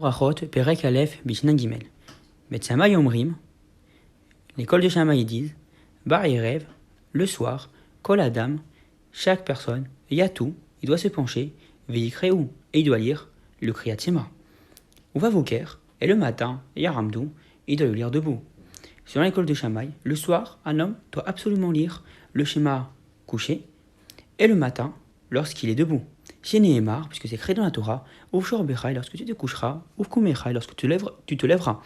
Brachot, Perek Aleph, Bishnan Gimel. Bet Shammai Omrim, l'école de Shammai disent, Bar Erev, le soir, Kol Adam, chaque personne, Yatou, il doit se pencher, Veikreou, et il doit lire le Kriyat Shema. Ou Vavoker, et le matin, Yaramdou, il doit le lire debout. Selon l'école de Shammai, le soir, un homme doit absolument lire le Shema couché, et le matin, lorsqu'il est debout. Chez Nehemar, puisque c'est créé dans la Torah, Ouf Shor Bechai, lorsque tu te coucheras, Ouf Kumechai, lorsque tu te lèveras.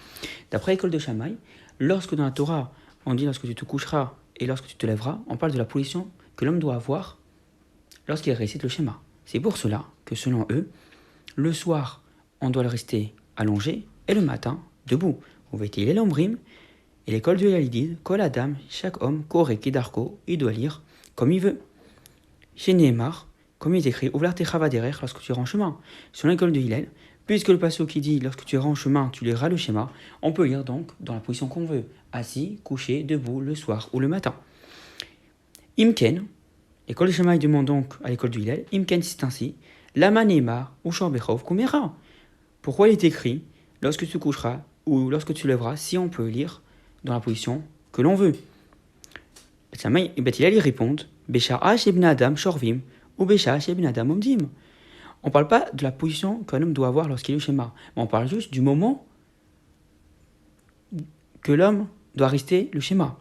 D'après l'école de Shammai, lorsque dans la Torah, on dit lorsque tu te coucheras et lorsque tu te lèveras, on parle de la position que l'homme doit avoir lorsqu'il récite le schéma. C'est pour cela que selon eux, le soir, on doit le rester allongé et le matin, debout. Vous voyez, l'ombrim, et l'école de Yalidid, Kol Adam, chaque homme, Koré Kedarko, il doit lire comme il veut. Chez Nehemar, comme il est écrit, Ouvlar Techava derrière lorsque tu iras en chemin. Sur l'école de Hillel, puisque le passage qui dit lorsque tu iras en chemin, tu liras le schéma, on peut lire donc dans la position qu'on veut, assis, couché, debout, le soir ou le matin. Imken, l'école de Shammai demande donc à l'école de Hillel, Imken c'est ainsi, Lama Neymar ou Shambechov Kumera. Pourquoi il est écrit lorsque tu coucheras ou lorsque tu lèveras, si on peut lire dans la position que l'on veut. Shammai et Bet Hillel y répondent, Besha'a Shebna Adam Shorvim ou Besha'a Shebna Adam Omdim. On ne parle pas de la position qu'un homme doit avoir lorsqu'il est au schéma, mais on parle juste du moment que l'homme doit rester le schéma.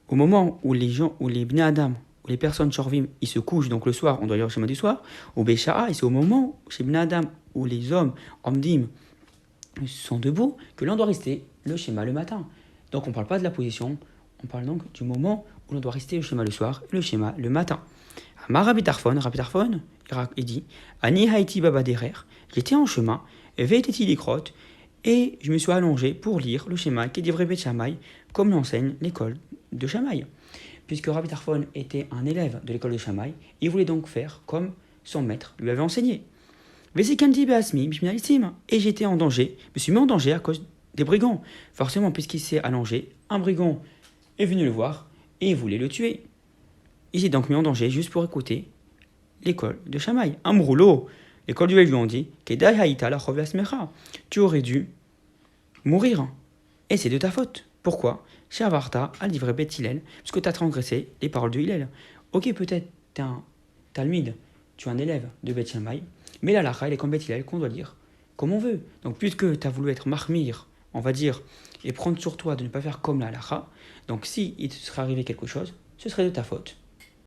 Au moment où les gens, où les Bnei Adam, où les personnes Shorvim, ils se couchent, donc le soir, on doit lire le schéma du soir, ou Besha'a, et c'est au moment chez Bnei Adam, où les hommes, Omdim, sont debout, que l'on doit rester le schéma le matin. Donc on ne parle pas de la position, on parle donc du moment où l'on doit rester le schéma le soir et le schéma le matin. Amar Rabbi Tarfon, il dit, Ani Haïti Baba Derer, j'étais en chemin, Veiteti Likrot, et je me suis allongé pour lire le schéma qui est d'Ivrei Bet Shammai, comme l'enseigne l'école de Shammai. Puisque Rabbi Tarfon était un élève de l'école de Shammai, il voulait donc faire comme son maître lui avait enseigné. Vesikanti Beasmi, Bishminalisim, et j'étais en danger, je me suis mis en danger à cause des brigands. Forcément, puisqu'il s'est allongé, un brigand est venu le voir et il voulait le tuer. Il s'est donc mis en danger juste pour écouter l'école de Shammai. Amroulo, l'école du lui ont dit Kedai haïta la choviasmecha, tu aurais dû mourir. Et c'est de ta faute. Pourquoi Shavarta al divrei Bet Hillel, parce que tu as transgressé les paroles de Hillel. Ok, peut-être tu es un talmide, tu es un élève de Bet Shammai, mais la lacha, elle est comme Bet Hillel qu'on doit lire comme on veut. Donc, puisque tu as voulu être mahmir, on va dire, et prendre sur toi de ne pas faire comme la lacha, donc si il te serait arrivé quelque chose, ce serait de ta faute.